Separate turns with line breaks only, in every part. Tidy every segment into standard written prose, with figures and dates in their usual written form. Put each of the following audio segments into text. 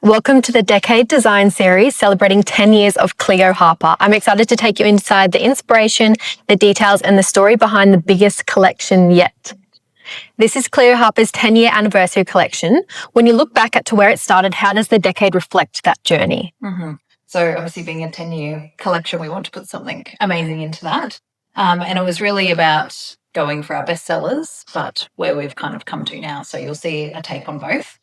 Welcome to the Decade Design Series celebrating 10 years of Cleo Harper. I'm excited to take you inside the inspiration, the details, and the story behind the biggest collection yet. This is Cleo Harper's 10-year anniversary collection. When you look back to where it started, how does the decade reflect that journey?
So obviously being a 10-year collection, we want to put something amazing into that. And it was really about going for our bestsellers, but where we've kind of come to now. So you'll see a take on both,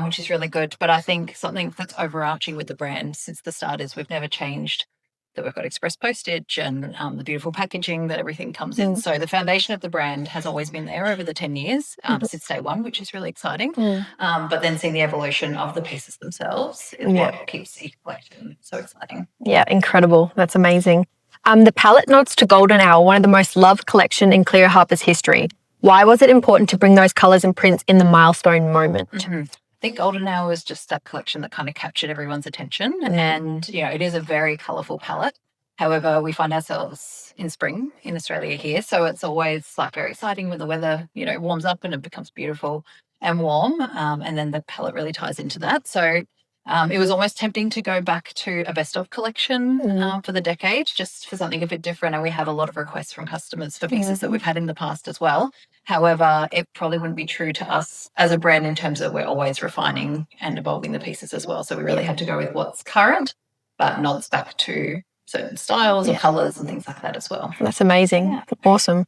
which is really good. But I think something that's overarching with the brand since the start is we've never changed that we've got express postage and the beautiful packaging that everything comes in. So the foundation of the brand has always been there over the 10 years since day one, which is really exciting. But then seeing the evolution of the pieces themselves is what keeps the collection so exciting.
Yeah, incredible. That's amazing. The palette nods to Golden Hour, one of the most loved collection in Cleo Harper's history. Why was it important to bring those colours and prints in the milestone moment?
I think Golden Hour was just that collection that kind of captured everyone's attention. And, it is a very colourful palette. However, we find ourselves in spring in Australia here. So it's always like very exciting when the weather, warms up and it becomes beautiful and warm. And then the palette really ties into that. So it was almost tempting to go back to a best of collection for the decade, just for something a bit different. And we have a lot of requests from customers for pieces that we've had in the past as well. However, it probably wouldn't be true to us as a brand in terms of we're always refining and evolving the pieces as well. So we really had to go with what's current, but nods back to certain styles or colours and things like that as well.
That's amazing. Yeah. Awesome.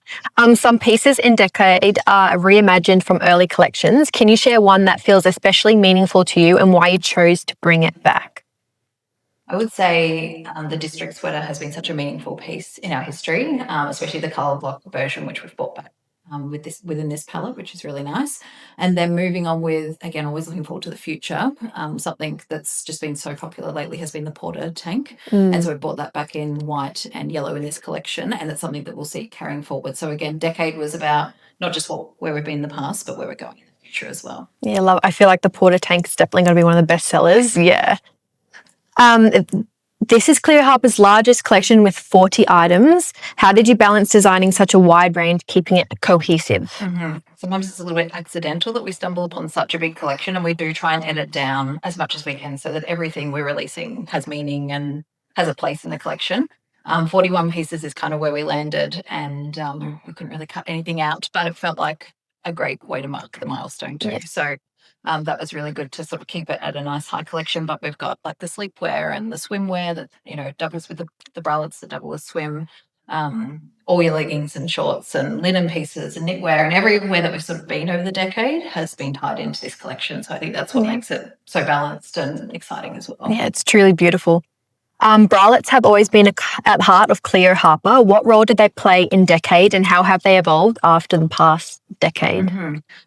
Some pieces in Decade are reimagined from early collections. Can you share one that feels especially meaningful to you and why you chose to bring it back?
I would say the District Sweater has been such a meaningful piece in our history, especially the colour block version, which we've brought back within this palette, which is really nice. And then moving on with, again, always looking forward to the future, something that's just been so popular lately has been the Porter tank. And so we brought that back in white and yellow in this collection, and it's something that we'll see carrying forward. So again, Decade was about not just where we've been in the past, but where we're going in the future as well.
Yeah, I feel like the Porter tank's definitely going to be one of the best sellers. Yeah. This is Cleo Harper's largest collection with 40 items. How did you balance designing such a wide range, keeping it cohesive?
Sometimes it's a little bit accidental that we stumble upon such a big collection, and we do try and edit down as much as we can so that everything we're releasing has meaning and has a place in the collection. 41 pieces is kind of where we landed, and we couldn't really cut anything out, but it felt like a great way to mark the milestone too. Yes. So that was really good to sort of keep it at a nice high collection, but we've got like the sleepwear and the swimwear that, doubles with the bralettes that double as swim, all your leggings and shorts and linen pieces and knitwear, and everywhere that we've sort of been over the decade has been tied into this collection. So I think that's what makes it so balanced and exciting as well.
Yeah, it's truly beautiful. Bralettes have always been at the heart of Cleo Harper. What role did they play in Decade and how have they evolved after the past decade?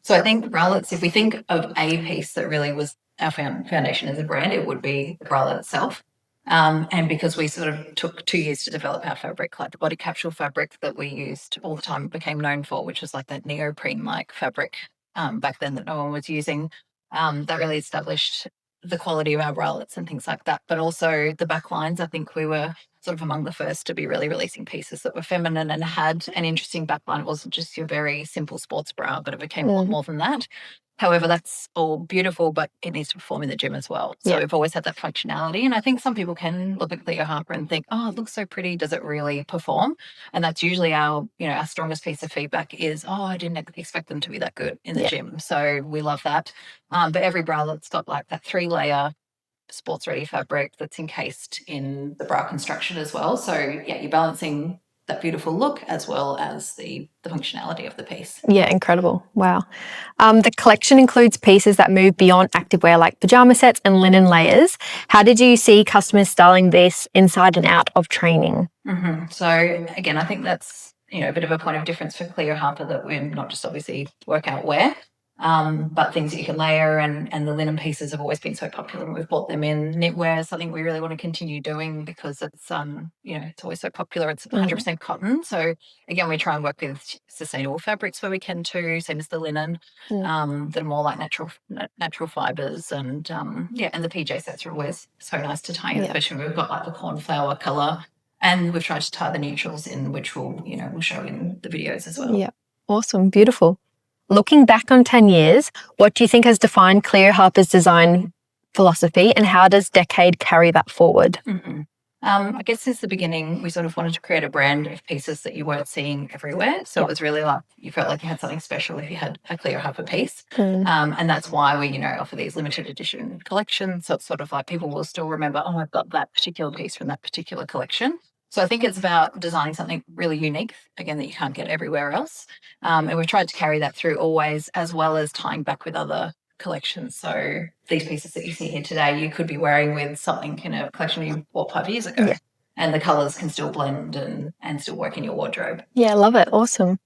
So I think bralettes, if we think of a piece that really was our foundation as a brand, it would be the bralette itself. And because we sort of took 2 years to develop our fabric, like the body capsule fabric that we used all the time became known for, which was like that neoprene-like fabric back then that no one was using, that really established the quality of our bralettes and things like that. But also the backlines, I think we were sort of among the first to be really releasing pieces that were feminine and had an interesting backline. It wasn't just your very simple sports bra, but it became a lot more than that. However, that's all beautiful, but it needs to perform in the gym as well. So we've always had that functionality. And I think some people can look at Cleo Harper and think, oh, it looks so pretty. Does it really perform? And that's usually our strongest piece of feedback is, oh, I didn't expect them to be that good in the gym. So we love that. But every bralette's got like that 3-layer sports ready fabric that's encased in the bra construction as well. So you're balancing that beautiful look as well as the functionality of the piece.
Yeah, incredible. Wow. The collection includes pieces that move beyond activewear like pajama sets and linen layers. How did you see customers styling this inside and out of training?
So again, I think that's a bit of a point of difference for Cleo Harper, that we're not just obviously workout wear, but things that you can layer, and the linen pieces have always been so popular, and we've bought them in. Knitwear is something we really want to continue doing because it's it's always so popular. It's 100% cotton. So again, we try and work with sustainable fabrics where we can too, same as the linen, that are more like natural fibers, and and the PJ sets are always so nice to tie in, especially when we've got like the cornflower colour, and we've tried to tie the neutrals in, which we'll show in the videos as well.
Yeah, awesome, beautiful. Looking back on 10 years, what do you think has defined Cleo Harper's design philosophy, and how does Decade carry that forward?
I guess since the beginning, we sort of wanted to create a brand of pieces that you weren't seeing everywhere. So it was really like you felt like you had something special if you had a Cleo Harper piece. And that's why we, offer these limited edition collections. So it's sort of like people will still remember, oh, I've got that particular piece from that particular collection. So I think it's about designing something really unique, again, that you can't get everywhere else. And we've tried to carry that through always, as well as tying back with other collections. So these pieces that you see here today, you could be wearing with something in a collection you bought 5 years ago.
Yeah.
And the colours can still blend and still work in your wardrobe.
Yeah, I love it. Awesome.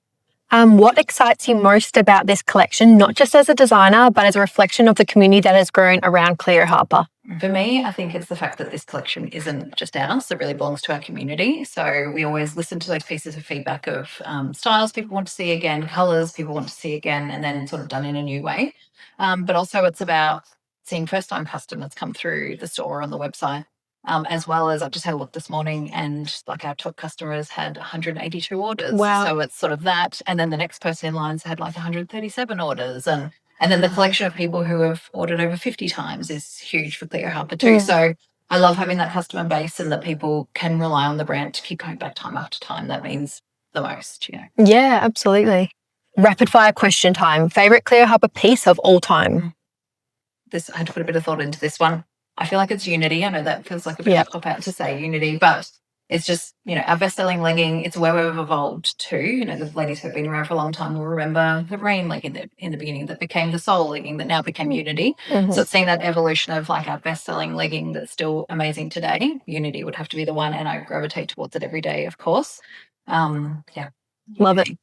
What excites you most about this collection, not just as a designer, but as a reflection of the community that has grown around Cleo Harper?
For me, I think it's the fact that this collection isn't just ours, it really belongs to our community. So we always listen to those pieces of feedback of styles people want to see again, colours people want to see again, and then sort of done in a new way. But also it's about seeing first-time customers come through the store on the website, as well as I've just had a look this morning and like our top customers had 182 orders.
Wow.
So it's sort of that. And then the next person in line's had like 137 orders. And then the collection of people who have ordered over 50 times is huge for Cleo Harper too. So I love having that customer base and that people can rely on the brand to keep going back time after time. That means the most,
Yeah, absolutely. Rapid fire question time. Favorite Cleo Harper piece of all time?
I had to put a bit of thought into this one. I feel like it's Unity. I know that feels like a bit of a cop-out to say Unity, but it's just, our best-selling legging. It's where we've evolved to. The ladies who have been around for a long time will remember the Rain legging in the beginning that became the Soul legging that now became Unity. So it's seeing that evolution of like our best-selling legging that's still amazing today. Unity would have to be the one, and I gravitate towards it every day, of course.
Love it.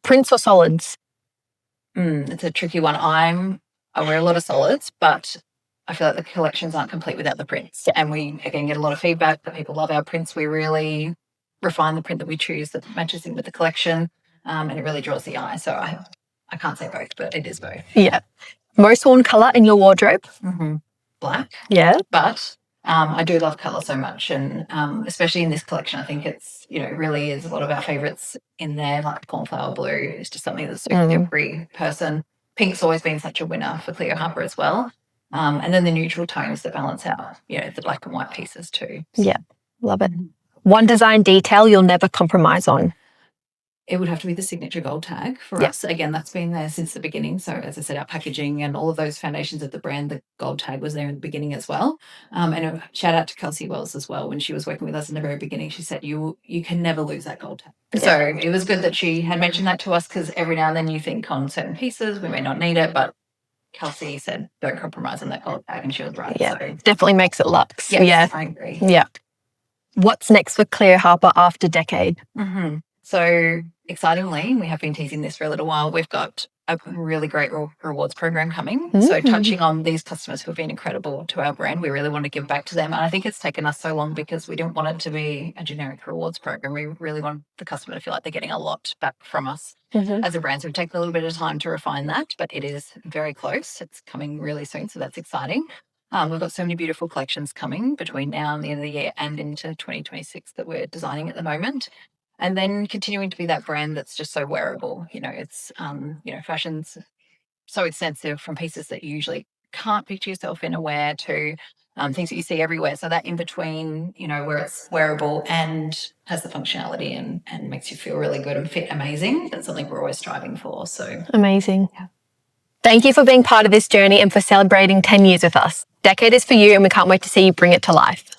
Prints or solids?
It's a tricky one. I wear a lot of solids, but I feel like the collections aren't complete without the prints. And we, again, get a lot of feedback that people love our prints. We really refine the print that we choose that matches in with the collection, and it really draws the eye. So I can't say both, but it is both.
Yeah. Most worn colour in your wardrobe?
Black.
Yeah.
But I do love colour so much, and especially in this collection, I think it's, really is a lot of our favourites in there, like cornflower blue. It's just something that's suits every person. Pink's always been such a winner for Cleo Harper as well. And then the neutral tones that balance out, the black and white pieces too. So.
Yeah, love it. One design detail you'll never compromise on?
It would have to be the signature gold tag for us. Again, that's been there since the beginning. So as I said, our packaging and all of those foundations of the brand, the gold tag was there in the beginning as well. And a shout out to Kelsey Wells as well. When she was working with us in the very beginning, she said, you can never lose that gold tag. Yeah. So it was good that she had mentioned that to us, because every now and then you think on certain pieces, we may not need it, but Kelsey said, don't compromise on that gold tag, and she was right.
Yeah,
so.
Definitely makes it luxe.
Yes,
yeah,
I agree.
Yeah. What's next for Cleo Harper after Decade?
So excitingly, we have been teasing this for a little while. We've got a really great rewards program coming. So touching on these customers who have been incredible to our brand, we really want to give back to them. And I think it's taken us so long because we didn't want it to be a generic rewards program. We really want the customer to feel like they're getting a lot back from us as a brand. So we've taken a little bit of time to refine that, but it is very close. It's coming really soon, so that's exciting. We've got so many beautiful collections coming between now and the end of the year and into 2026 that we're designing at the moment. And then continuing to be that brand that's just so wearable. It's, fashion's so extensive, from pieces that you usually can't picture yourself in a wear to things that you see everywhere. So that in between, where it's wearable and has the functionality and makes you feel really good and fit amazing, that's something we're always striving for. So
amazing. Yeah. Thank you for being part of this journey and for celebrating 10 years with us. Decade is for you, and we can't wait to see you bring it to life.